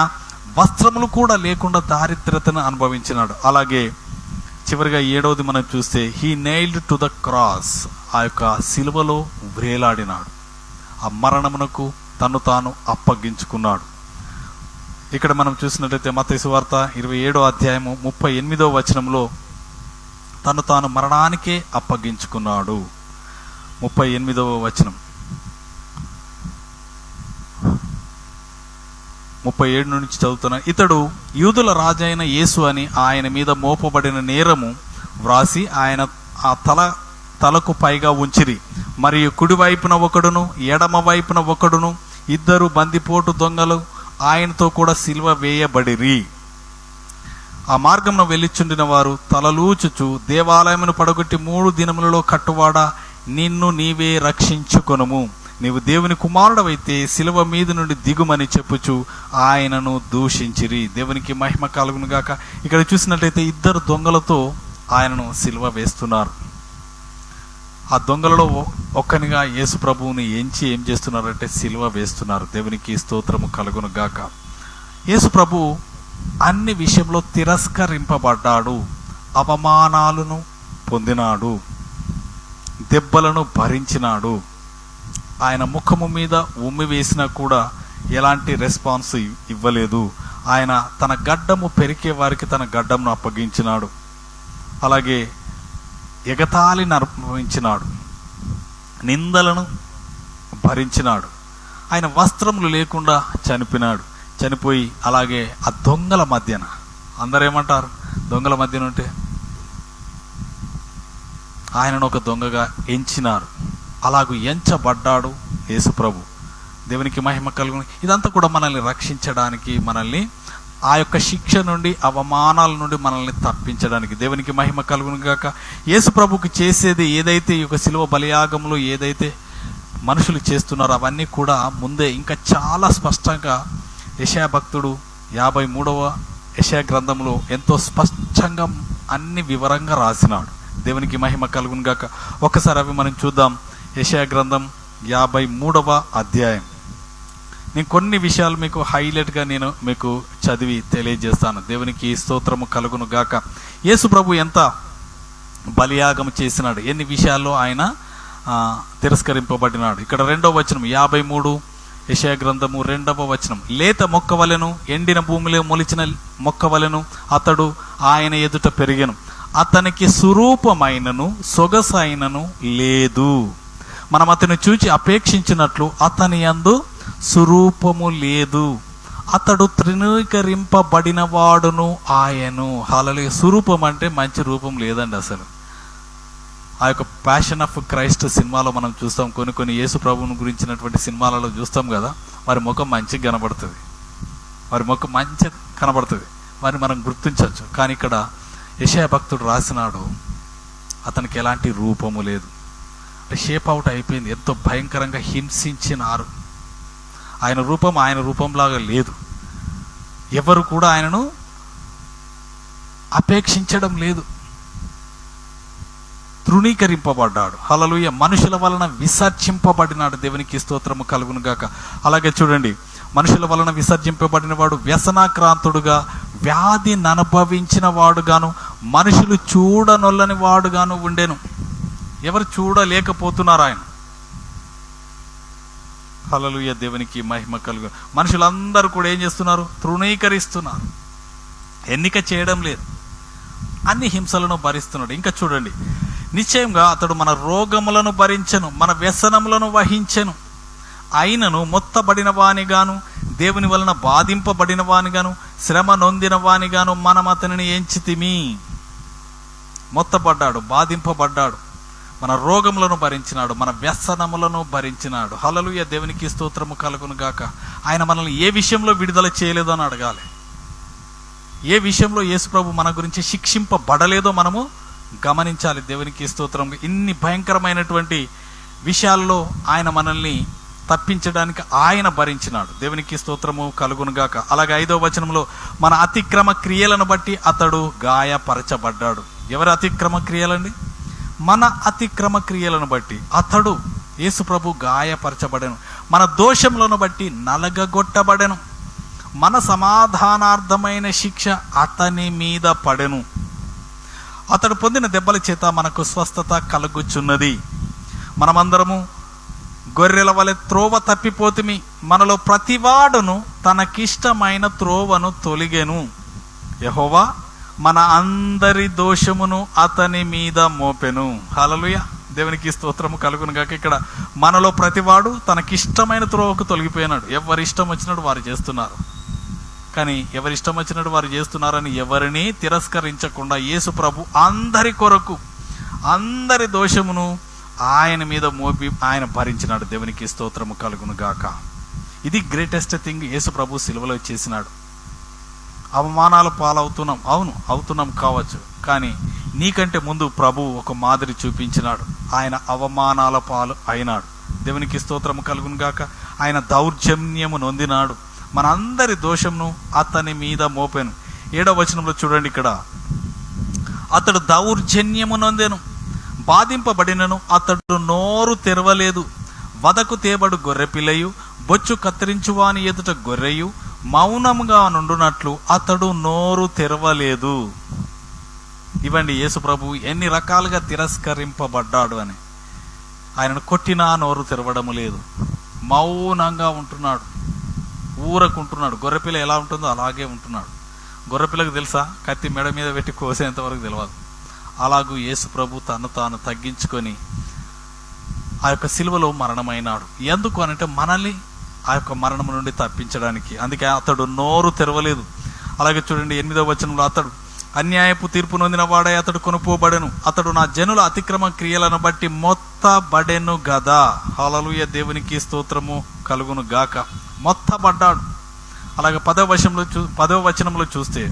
వస్త్రములు కూడా లేకుండా దారిద్రతను అనుభవించినాడు. అలాగే చివరిగా 7వది మనం చూస్తే, he nailed to the cross. ఆ యొక్క సిలువలో వ్రేలాడినాడు. ఆ మరణమునకు తను తాను అప్పగించుకున్నాడు. ఇక్కడ మనం చూసినట్లయితే మత్తయి సువార్త 27వ అధ్యాయము 38వ వచనంలో తను తాను మరణానికే అప్పగించుకున్నాడు. 38వ వచనం, 37 నుంచి చదువుతున్నాను. ఇతడు యూదుల రాజైన యేసు అని ఆయన మీద మోపబడిన నేరము వ్రాసి ఆయన ఆ తలకు పైగా ఉంచిరి. మరియు కుడివైపున ఒకడును ఎడమ వైపున ఒకడును 2 బందిపోటు దొంగలు ఆయనతో కూడా సిలువ వేయబడిరి. ఆ మార్గమును వెళ్ళిచుండిన వారు తలలూచుచు, దేవాలయమును పడగొట్టి 3 దినములలో కట్టువాడా, నిన్ను నీవే రక్షించుకొనుము, నీవు దేవుని కుమారుడవైతే సిలువ మీద నుండి దిగుమని చెప్పుచు ఆయనను దూషించిరి. దేవునికి మహిమ కలుగును గాక. ఇక్కడ చూసినట్లయితే 2 దొంగలతో ఆయనను సిలువ వేస్తున్నారు. ఆ దొంగలలో ఒక్కనిగా యేసు ప్రభువుని ఎంచి ఏం చేస్తున్నారంటే సిలువ వేస్తున్నారు. దేవునికి స్తోత్రము కలుగును గాక. యేసు ప్రభు అన్ని విషయంలో తిరస్కరింపబడ్డాడు, అవమానాలను పొందినాడు, దెబ్బలను భరించినాడు. ఆయన ముఖము మీద ఉమ్మి వేసినా కూడా ఎలాంటి రెస్పాన్స్ ఇవ్వలేదు. ఆయన తన గడ్డము పెరికే వారికి తన గడ్డమును అప్పగించినాడు. అలాగే ఎగతాళిని అనుభవించినాడు, నిందలను భరించినాడు. ఆయన వస్త్రములు లేకుండా చనిపోయి అలాగే ఆ దొంగల మధ్యన, అందరూ ఏమంటారు దొంగల మధ్యన ఉంటే, ఆయనను ఒక దొంగగా ఎంచినారు. అలాగూ ఎంచబడ్డాడు యేసు ప్రభు. దేవునికి మహిమ కలుగును. ఇదంతా కూడా మనల్ని రక్షించడానికి, మనల్ని ఆ యొక్క శిక్ష నుండి, అవమానాల నుండి మనల్ని తప్పించడానికి. దేవునికి మహిమ కలుగును గాక. యేసు ప్రభుకి చేసేది ఏదైతే, ఈ యొక్క శిలువ బలియాగంలో ఏదైతే మనుషులు చేస్తున్నారో అవన్నీ కూడా ముందే ఇంకా చాలా స్పష్టంగా యెషయా భక్తుడు 53వ యెషయా గ్రంథంలో ఎంతో స్పష్టంగా అన్ని వివరంగా రాసినాడు. దేవునికి మహిమ కలుగును గాక. ఒకసారి అవి మనం చూద్దాం. యెషయా గ్రంథం 53వ అధ్యాయం. నేను కొన్ని విషయాలు మీకు హైలైట్గా నేను మీకు చదివి తెలియజేస్తాను. దేవునికి స్తోత్రము కలుగును గాక. యేసు ప్రభు ఎంత బలియాగం చేసినాడు, ఎన్ని విషయాల్లో ఆయన తిరస్కరింపబడినాడు. ఇక్కడ 2వ వచనం 53 యెషయా గ్రంథము 2వ వచనం, లేత మొక్క వలెను ఎండిన భూమిలో మొలిచిన మొక్క వలెను అతడు ఆయన ఎదుట పెరిగెను, అతనికి సురూపమైనను సొగసైనను లేదు. మనం అతను చూచి అపేక్షించినట్లు అతని యందు సురూపము లేదు, అతడు తృణీకరింపబడిన వాడును ఆయను. హల్లెలూయా. స్వరూపం అంటే మంచి రూపం లేదండి అసలు. ఆ యొక్క ప్యాషన్ ఆఫ్ క్రైస్ట్ సినిమాలో మనం చూస్తాం, కొన్ని యేసు ప్రభువుని గురించినటువంటి సినిమాలలో చూస్తాం కదా, వారి ముఖం మంచిగా కనబడుతుంది, వారి ముఖం మంచి కనబడుతుంది, వారిని మనం గుర్తించవచ్చు. కానీ ఇక్కడ యెషయా భక్తుడు రాసినాడు, అతనికి ఎలాంటి రూపము లేదు, అంటే షేప్ అవుట్ అయిపోయింది. ఎంతో భయంకరంగా హింసించినారు. ఆయన రూపం ఆయన రూపంలాగా లేదు. ఎవరు కూడా ఆయనను అపేక్షించడం లేదు. తృణీకరింపబడ్డాడు. హల్లెలూయా. మనుషుల వలన విసర్జింపబడినాడు. దేవునికి స్తోత్రము కలుగును గాక. అలాగే చూడండి, మనుషుల వలన విసర్జింపబడిన వాడు వ్యసనాక్రాంతుడుగా, వ్యాధిని అనుభవించిన వాడుగాను, మనుషులు చూడనొల్లని వాడుగాను ఉండెను. ఎవరు చూడలేకపోతున్నారు ఆయన. హల్లెలూయా. దేవునికి మహిమ కలుగు. మనుషులందరూ కూడా ఏం చేస్తున్నారు? తృణీకరిస్తున్నారు, ఎన్నిక చేయడం లేదు, అన్ని హింసలను భరిస్తున్నాడు. ఇంకా చూడండి, నిశ్చయంగా అతడు మన రోగములను భరించెను, మన వ్యసనములను వహించెను, అయినను మొత్తబడిన వానిగాను, దేవుని వలన బాధింపబడిన వానిగాను, శ్రమ నొందిన వానిగాను మనం అతనిని ఎంచితిమి. మొత్తబడ్డాడు, బాధింపబడ్డాడు, మన రోగములను భరించినాడు, మన వ్యసనములను భరించినాడు. హల్లెలూయా. దేవునికి స్తోత్రము కలుగును గాక. ఆయన మనల్ని ఏ విషయంలో విడుదల చేయలేదో అని అడగాలి. ఏ విషయంలో యేసు ప్రభు మన గురించి శిక్షింపబడలేదో మనము గమనించాలి. దేవునికి స్తోత్రం. ఇన్ని భయంకరమైనటువంటి విషయాల్లో ఆయన మనల్ని తప్పించడానికి ఆయన భరించినాడు. దేవునికి స్తోత్రము కలుగును గాక. అలాగే 5వ వచనంలో, మన అతిక్రమ క్రియలను బట్టి అతడు గాయపరచబడ్డాడు. ఎవరి అతిక్రమ క్రియలండి? మన అతిక్రమ క్రియలను బట్టి అతడు యేసు ప్రభు గాయపరచబడెను, మన దోషములను బట్టి నలగగొట్టబడెను, మన సమాధానార్థమైన శిక్ష అతని మీద పడెను, అతడు పొందిన దెబ్బల చేత మనకు స్వస్థత కలుగుచున్నది. మనమందరము గొర్రెల వలె త్రోవ తప్పిపోతిమి, మనలో ప్రతివాడును తనకిష్టమైన త్రోవను తొలిగెను, యెహోవా మన అందరి దోషమును అతని మీద మోపెను. హల్లెలూయా. దేవునికి స్తోత్రము కలుగును గాక. ఇక్కడ మనలో ప్రతివాడు తనకిష్టమైన త్రోవకు తొలగిపోయినాడు. ఎవరి ఇష్టం వచ్చినట్టు వారు చేస్తున్నారు. కానీ ఎవరి ఇష్టం వచ్చినట్టు వారు చేస్తున్నారని ఎవరిని తిరస్కరించకుండా యేసు ప్రభు అందరి కొరకు అందరి దోషమును ఆయన మీద మోపి ఆయన భరించినాడు. దేవునికి స్తోత్రము కలుగును గాక. ఇది గ్రేటెస్ట్ థింగ్ యేసు ప్రభు సిలువలో చేసినాడు. అవమానాల పాలవుతున్నాం, అవును అవుతున్నాం కావచ్చు, కానీ నీకంటే ముందు ప్రభు ఒక మాదిరి చూపించినాడు. ఆయన అవమానాల పాలు అయినాడు. దేవునికి స్తోత్రము కలుగును గాక. ఆయన దౌర్జన్యము నొందినాడు, మన అందరి దోషమును అతని మీద మోపెను. 7వ వచనంలో చూడండి, ఇక్కడ అతడు దౌర్జన్యము నొందెను, బాధింపబడినను అతడు నోరు తెరవలేదు, వదకు తేబడు గొర్రెపిల్లయు, బొచ్చు కత్తిరించువాని ఎదుట గొర్రెయు మౌనముగా నుండునట్లు అతడు నోరు తెరవలేదు. ఇవ్వండి యేసు ప్రభు ఎన్ని రకాలుగా తిరస్కరింపబడ్డాడు అని. ఆయనను కొట్టినా నోరు తెరవడము లేదు, మౌనంగా ఉంటున్నాడు, ఊరకుంటున్నాడు. గొర్రెపిల్ల ఎలా ఉంటుందో అలాగే ఉంటున్నాడు. గొర్రెపిల్లకు తెలుసా, కత్తి మెడ మీద పెట్టి కోసేంత వరకు తెలియదు. అలాగూ యేసు ప్రభు తను తాను తగ్గించుకొని ఆ యొక్క సిలువలో మరణమైనాడు. ఎందుకు అనంటే మనల్ని ఆ యొక్క మరణం నుండి తప్పించడానికి. అందుకే అతడు నోరు తెరవలేదు. అలాగే చూడండి 8వ వచనంలో, అతడు అన్యాయపు తీర్పు నొందిన వాడై అతడు కొనుపోబడెను, అతడు నా జనుల అతిక్రమ క్రియలను బట్టి మొత్తబడెను గదా. హల్లెలూయా. దేవునికి స్తోత్రము కలుగును గాక. మొత్తబడ్డాడు. అలాగే 10వ వచనంలో చూస్తే,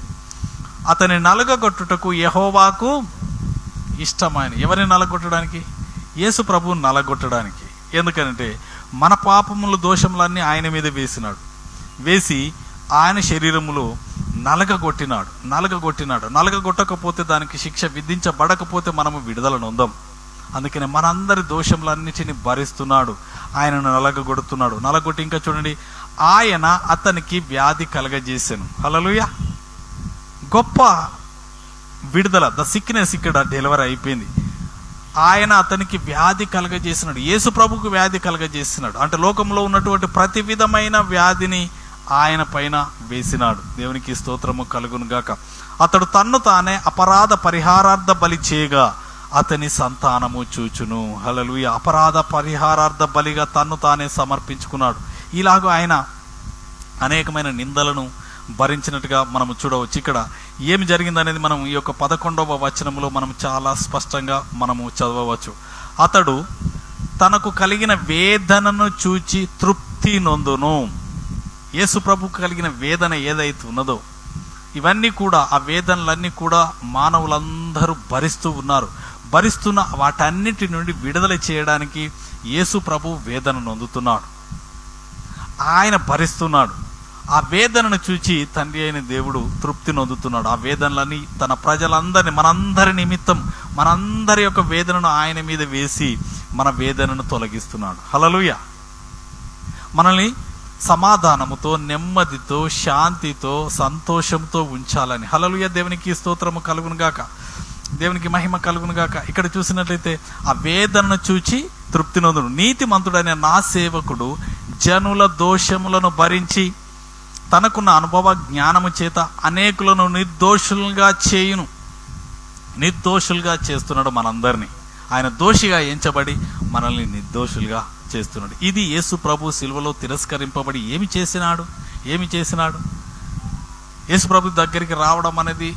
అతని నలగగొట్టుటకు యెహోవాకు ఇష్టమైన. ఎవరిని నలగొట్టడానికి? యేసు ప్రభువు నలగొట్టడానికి. ఎందుకంటే మన పాపములు దోషములన్నీ ఆయన మీద వేసినాడు. వేసి ఆయన శరీరములో నలగగొట్టకపోతే దానికి శిక్ష విధించబడకపోతే మనము విడుదల నొందాం. అందుకనే మనందరి దోషములన్నిటిని భరిస్తున్నాడు, ఆయనను నలగొడుతున్నాడు. నలగొట్టి ఇంకా చూడండి, ఆయన అతనికి వ్యాధి కలగజేశాను. హల్లెలూయా. గొప్ప విడుదల. ద సిక్నెస్ ఇక్కడ డెలివరీ అయిపోయింది. ఆయన అతనికి వ్యాధి కలగజేసినాడు. యేసు ప్రభుకు వ్యాధి కలగజేసినాడు. అంటే లోకంలో ఉన్నటువంటి ప్రతి విధమైన వ్యాధిని ఆయన పైన వేసినాడు. దేవునికి స్తోత్రము కలుగును గాక. అతడు తన్ను తానే అపరాధ పరిహారార్థ బలి చేయగా అతని సంతానము చూచును. హల్లెలూయా. అపరాధ పరిహారార్థ బలిగా తన్ను తానే సమర్పించుకున్నాడు. ఇలాగ ఆయన అనేకమైన నిందలను భరించినట్టుగా మనము చూడవచ్చు. ఇక్కడ ఏమి జరిగిందనేది మనం ఈ యొక్క 11వ వచనంలో మనం చాలా స్పష్టంగా మనము చదవవచ్చు. అతడు తనకు కలిగిన వేదనను చూచి తృప్తి నొందును. యేసు ప్రభుకు కలిగిన వేదన ఏదైతే ఉన్నదో ఇవన్నీ కూడా, ఆ వేదనలన్నీ కూడా మానవులందరూ భరిస్తూ ఉన్నారు. భరిస్తున్న వాటన్నిటి నుండి విడుదల చేయడానికి యేసు ప్రభు వేదన నొందుతున్నాడు. ఆయన భరిస్తున్నాడు. ఆ వేదనను చూచి తండ్రి అయిన దేవుడు తృప్తి నొందుతున్నాడు. ఆ వేదనలని తన ప్రజలందరినీ, మనందరి నిమిత్తం, మనందరి యొక్క వేదనను ఆయన మీద వేసి మన వేదనను తొలగిస్తున్నాడు. హల్లెలూయా. మనల్ని సమాధానముతో, నెమ్మదితో, శాంతితో, సంతోషంతో ఉంచాలని. హల్లెలూయా. దేవునికి స్తోత్రము కలుగును గాక. దేవునికి మహిమ కలుగును గాక. ఇక్కడ చూసినట్లయితే ఆ వేదనను చూచి తృప్తి నొందును. నీతిమంతుడైన నా సేవకుడు జనుల దోషములను భరించి తనకున్న అనుభవ జ్ఞానము చేత అనేకులను నిర్దోషులుగా చేయును. నిర్దోషులుగా చేస్తున్నాడు మనందరినీ. ఆయన దోషిగా ఎంచబడి మనల్ని నిర్దోషులుగా చేస్తున్నాడు. ఇది యేసు ప్రభు సిలువలో తిరస్కరింపబడి ఏమి చేసినాడు? యేసు ప్రభు దగ్గరికి రావడం అనేది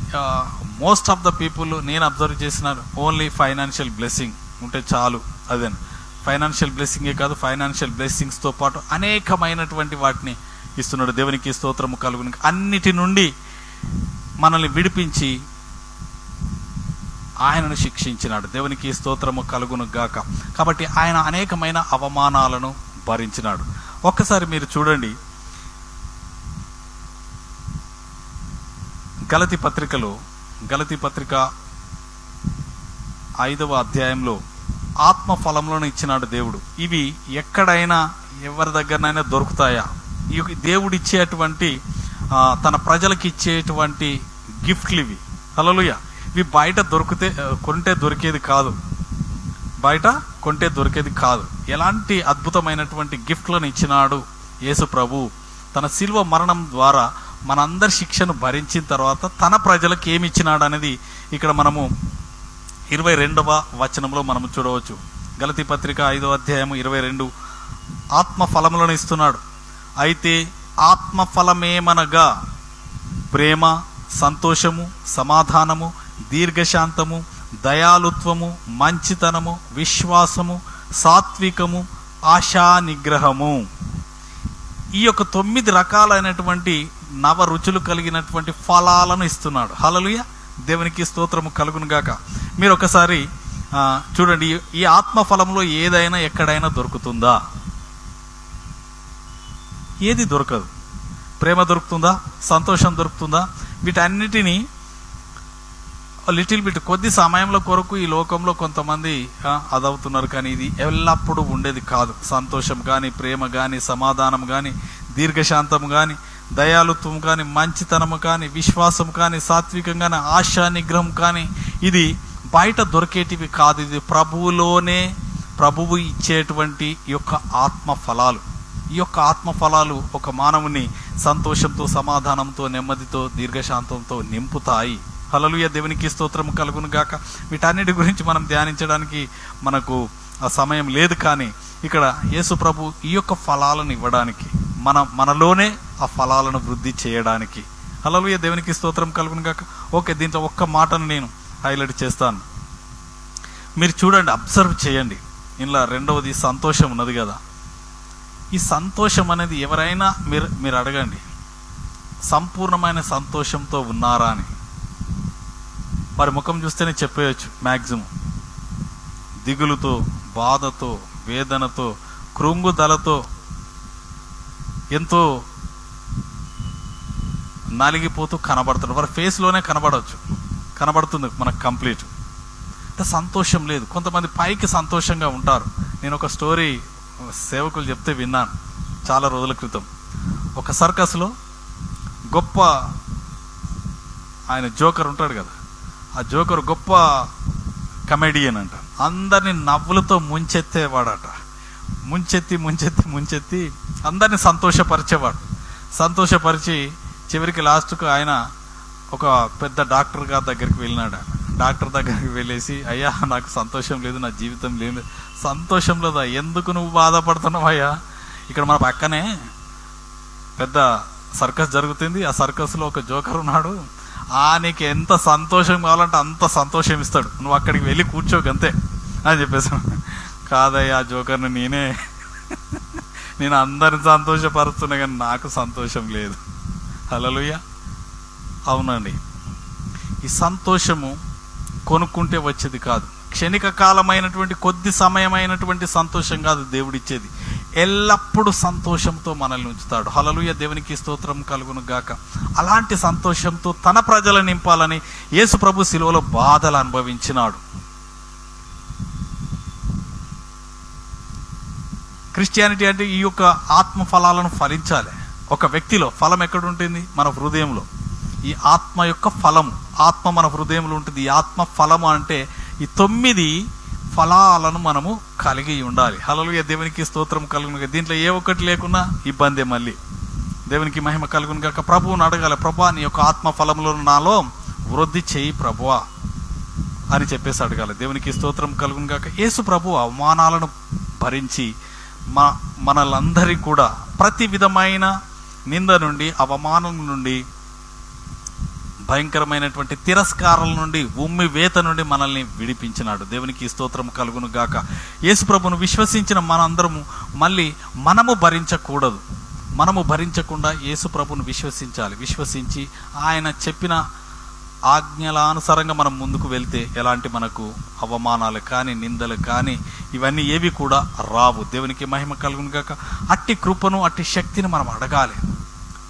మోస్ట్ ఆఫ్ ద పీపుల్ నేను అబ్జర్వ్ చేసినాను, ఓన్లీ ఫైనాన్షియల్ బ్లెస్సింగ్ ఉంటే చాలు. అదే ఫైనాన్షియల్ బ్లెస్సింగే కాదు, ఫైనాన్షియల్ బ్లెస్సింగ్స్తో పాటు అనేకమైనటువంటి వాటిని ఇస్తున్నాడు. దేవునికి స్తోత్రము కలుగును. అన్నిటి నుండి మనల్ని విడిపించి ఆయనను శిక్షించినాడు. దేవునికి స్తోత్రము కలుగును గాక. కాబట్టి ఆయన అనేకమైన అవమానాలను భరించినాడు. ఒక్కసారి మీరు చూడండి, గలతీ పత్రిక 5వ అధ్యాయంలో ఆత్మ ఫలములను ఇచ్చినాడు దేవుడు. ఇవి ఎక్కడైనా ఎవరి దగ్గరనైనా దొరుకుతాయా? దేవుడు ఇచ్చేటువంటి, తన ప్రజలకు ఇచ్చేటువంటి గిఫ్ట్లు ఇవి. హల్లెలూయా. ఇవి బయట కొంటే దొరికేది కాదు. ఎలాంటి అద్భుతమైనటువంటి గిఫ్ట్లను ఇచ్చినాడు యేసు ప్రభు. తన శిలువ మరణం ద్వారా మనందరి శిక్షను భరించిన తర్వాత తన ప్రజలకు ఏమి ఇచ్చినాడు అనేది ఇక్కడ మనము 22వ వచనంలో మనము చూడవచ్చు. గలతీ పత్రిక 5వ అధ్యాయం 22. ఆత్మ ఫలములను ఇస్తున్నాడు. అయితే ఆత్మ ఫలమేమనగా ప్రేమ, సంతోషము, సమాధానము, దీర్ఘశాంతము, దయాలుత్వము, మంచితనము, విశ్వాసము, సాత్వికము, ఆశా నిగ్రహము. ఈ యొక్క 9 రకాలైనటువంటి నవ రుచులు కలిగినటువంటి ఫలాలను ఇస్తున్నాడు. హల్లెలూయా. దేవునికి స్తోత్రము కలుగును గాక. మీరు ఒకసారి చూడండి, ఈ ఆత్మ ఫలంలో ఏదైనా ఎక్కడైనా దొరుకుతుందా? ఏది దొరకదు. ప్రేమ దొరుకుతుందా? సంతోషం దొరుకుతుందా? వీటన్నిటినీ లిటిల్ బిట్ కొద్ది సమయంలో కొరకు ఈ లోకంలో కొంతమంది అదవుతున్నారు. కానీ ఇది ఎల్లప్పుడూ ఉండేది కాదు. సంతోషం కానీ, ప్రేమ కానీ, సమాధానం కానీ, దీర్ఘశాంతము కానీ, దయాలుత్వం కానీ, మంచితనము కానీ, విశ్వాసం కానీ, సాత్వికం కానీ, ఆశా నిగ్రహం కానీ, ఇది బయట దొరికేటివి కాదు. ఇది ప్రభువు ఇచ్చేటువంటి ఈ యొక్క ఆత్మ ఫలాలు. ఈ యొక్క ఆత్మ ఫలాలు ఒక మానవుని సంతోషంతో, సమాధానంతో, నెమ్మదితో, దీర్ఘశాంతంతో నింపుతాయి. హల్లెలూయా. దేవునికి స్తోత్రం కలుగును గాక. వీటన్నిటి గురించి మనం ధ్యానించడానికి మనకు ఆ సమయం లేదు. కానీ ఇక్కడ యేసు ప్రభు ఈ యొక్క ఫలాలను ఇవ్వడానికి, మనలోనే ఆ ఫలాలను వృద్ధి చేయడానికి. హల్లెలూయా. దేవునికి స్తోత్రం కలుగును గాక. ఓకే, దీంట్లో ఒక్క మాటను నేను హైలైట్ చేస్తాను. మీరు చూడండి, అబ్జర్వ్ చేయండి. ఇలా 2వది సంతోషం ఉన్నది కదా. ఈ సంతోషం అనేది ఎవరైనా మీరు అడగండి, సంపూర్ణమైన సంతోషంతో ఉన్నారా అని. వారి ముఖం చూస్తేనే చెప్పేయచ్చు. మ్యాక్సిమం దిగులుతో, బాధతో, వేదనతో, కృంగుదలతో, ఎంతో నలిగిపోతూ కనబడుతుంది. వారి ఫేస్లోనే కనబడుతుంది మనకు కంప్లీట్. అంటే సంతోషం లేదు. కొంతమంది పైకి సంతోషంగా ఉంటారు. నేను ఒక స్టోరీ సేవకులు చెప్తే విన్నాను చాలా రోజుల క్రితం. ఒక సర్కస్లో గొప్ప ఆయన జోకర్ ఉంటాడు కదా, ఆ జోకర్ గొప్ప కమెడియన్ అంట. అందరినీ నవ్వులతో ముంచెత్తేవాడట. ముంచెత్తి అందరినీ సంతోషపరిచి చివరికి లాస్ట్కు ఆయన ఒక పెద్ద డాక్టర్ గారి దగ్గరికి వెళ్ళినాడు. డాక్టర్ దగ్గరికి వెళ్ళేసి, అయ్యా నాకు సంతోషం లేదు, నా జీవితం లేదు. సంతోషం లేదా? ఎందుకు నువ్వు బాధపడుతున్నావు అయ్యా? ఇక్కడ మన పక్కనే పెద్ద సర్కస్ జరుగుతుంది, ఆ సర్కస్లో ఒక జోకర్ ఉన్నాడు, నీకు ఎంత సంతోషం కావాలంటే అంత సంతోషం ఇస్తాడు, నువ్వు అక్కడికి వెళ్ళి కూర్చోకంతే అని చెప్పేసాను. కాదయ్యా, ఆ జోకర్ని నేను అందరిని సంతోషపరుస్తున్నా కానీ నాకు సంతోషం లేదు. హల్లెలూయా. అవునండి, ఈ సంతోషము కొనుక్కుంటే వచ్చేది కాదు. క్షణిక కాలమైనటువంటి కొద్ది సమయమైనటువంటి సంతోషం కాదు దేవుడిచ్చేది. ఎల్లప్పుడూ సంతోషంతో మనల్ని ఉంచుతాడు. హల్లెలూయా, దేవునికి స్తోత్రం కలుగును గాక. అలాంటి సంతోషంతో తన ప్రజలను నింపాలని యేసు ప్రభు శిలువలో బాధలు అనుభవించినాడు. క్రిస్టియానిటీ అంటే ఈ యొక్క ఆత్మ ఫలాలను ఫలించాలి. ఒక వ్యక్తిలో ఫలం ఎక్కడ ఉంటుంది? మన హృదయంలో. ఈ ఆత్మ యొక్క ఫలము, ఆత్మ మన హృదయంలో ఉంటుంది. ఈ ఆత్మ ఫలము అంటే ఈ 9 ఫలాలను మనము కలిగి ఉండాలి. హల్లెలూయా, దేవునికి స్తోత్రం కలుగును. దీంట్లో ఏ ఒక్కటి లేకున్నా ఇబ్బందే. మళ్ళీ దేవునికి మహిమ కలుగును కాక. ప్రభువుని అడగాలి, ప్రభువా నీ యొక్క ఆత్మ ఫలములో నాలో వృద్ధి చేయి ప్రభువా అని చెప్పేసి అడగాలి. దేవునికి స్తోత్రం కలుగును కాక. యేసు ప్రభు అవమానాలను భరించి మనలందరికీ కూడా ప్రతి విధమైన నింద నుండి, అవమానం నుండి, భయంకరమైనటువంటి తిరస్కారాల నుండి, ఉమ్మి వేత నుండి మనల్ని విడిపించినాడు. దేవునికి స్తోత్రం కలుగును గాక. యేసు ప్రభును విశ్వసించిన మనందరము మళ్ళీ మనము భరించకూడదు. మనము భరించకుండా యేసు ప్రభును విశ్వసించి ఆయన చెప్పిన ఆజ్ఞలానుసారంగా మనం ముందుకు వెళ్తే ఎలాంటి మనకు అవమానాలు కానీ, నిందలు కానీ, ఇవన్నీ ఏవి కూడా రావు. దేవునికి మహిమ కలుగును గాక. అట్టి కృపను, అట్టి శక్తిని మనం అడగాలి.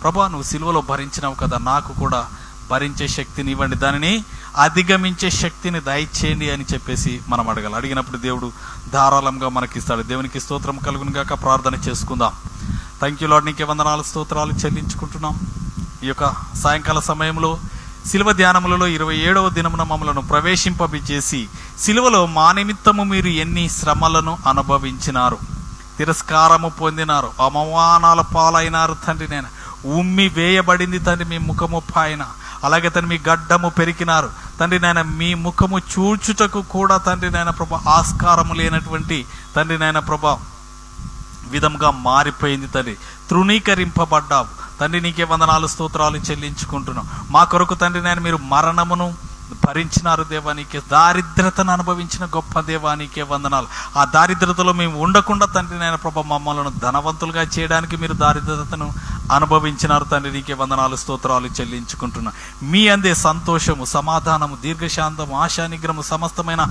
ప్రభువా నువ్వు సిలువలో భరించినావు కదా, నాకు కూడా భరించే శక్తిని ఇవ్వండి, దానిని అధిగమించే శక్తిని దయచేయండి అని చెప్పేసి మనం అడగాలి. అడిగినప్పుడు దేవుడు ధారాళంగా మనకిస్తాడు. దేవునికి స్తోత్రం కలుగును గాక. ప్రార్థన చేసుకుందాం. థ్యాంక్ యూ లార్డ్, నీకే వందనాలు, స్తోత్రాలు చెల్లించుకుంటున్నాం. ఈ యొక్క సాయంకాల సమయంలో శిలువ ధ్యానములలో 27వ దినమున మమ్మలను ప్రవేశింపచేసి శిలువలో మా నిమిత్తము మీరు ఎన్ని శ్రమలను అనుభవించినారు, తిరస్కారము పొందినారు, అవమానాల పాలైనారు తండ్రి. నేను ఉమ్మి వేయబడింది తండ్రి మీ ముఖము పైన. అలాగే తండ్రి మీ గడ్డము పెరికినారు తండ్రి. నాయన మీ ముఖము చూచుటకు కూడా తండ్రి నాయన ప్రభా ఆస్కారము లేనటువంటి తండ్రి నాయన ప్రభా విధంగా మారిపోయింది తండ్రి. తృణీకరింపబడ్డావు తండ్రి. నీకే వందనాలు, స్తోత్రాలు చెల్లించుకుంటున్నాం. మా కొరకు తండ్రి నాయన మీరు మరణమును భరించినారు దేవా. నీకే దారిద్రతను అనుభవించిన గొప్ప దేవా, నీకే వందనాలు. ఆ దారిద్రతలో మేము ఉండకుండా తండ్రి నాయన ప్రభా మమ్మల్ని ధనవంతులుగా చేయడానికి మీరు దారిద్రతను అనుభవించినారు తండ్రి. నీకే వందనాలు, స్తోత్రాలు చెల్లించుకుంటున్నాం. మీ అందే సంతోషము, సమాధానము, దీర్ఘశాంతము, ఆశా నిగ్రహము, సమస్తమైన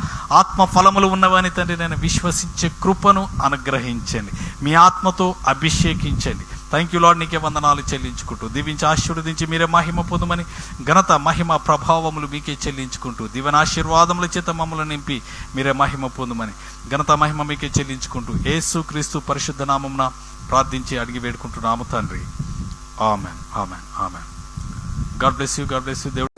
ఆత్మ ఫలములు ఉన్నవని తండ్రి నేను విశ్వసించే కృపను అనుగ్రహించండి. మీ ఆత్మతో అభిషేకించండి. థ్యాంక్ యూ లార్డ్, నీకే వందనాలు చెల్లించుకుంటూ దీవించి ఆశీర్వదించి మీరే మహిమ పొందుమని ఘనత, మహిమ, ప్రభావములు మీకే చెల్లించుకుంటూ దీవెనాశీర్వాదముల చేత మమ్మల్ని నింపి మీరే మహిమ పొందుమని ఘనత, మహిమ మీకే చెల్లించుకుంటూ యేసు క్రీస్తు పరిశుద్ధ నామమున ప్రార్థించి అడిగి వేడుకుంటున్నాము తండ్రి. Amen, amen, amen. God bless you, God bless you. దేవుడు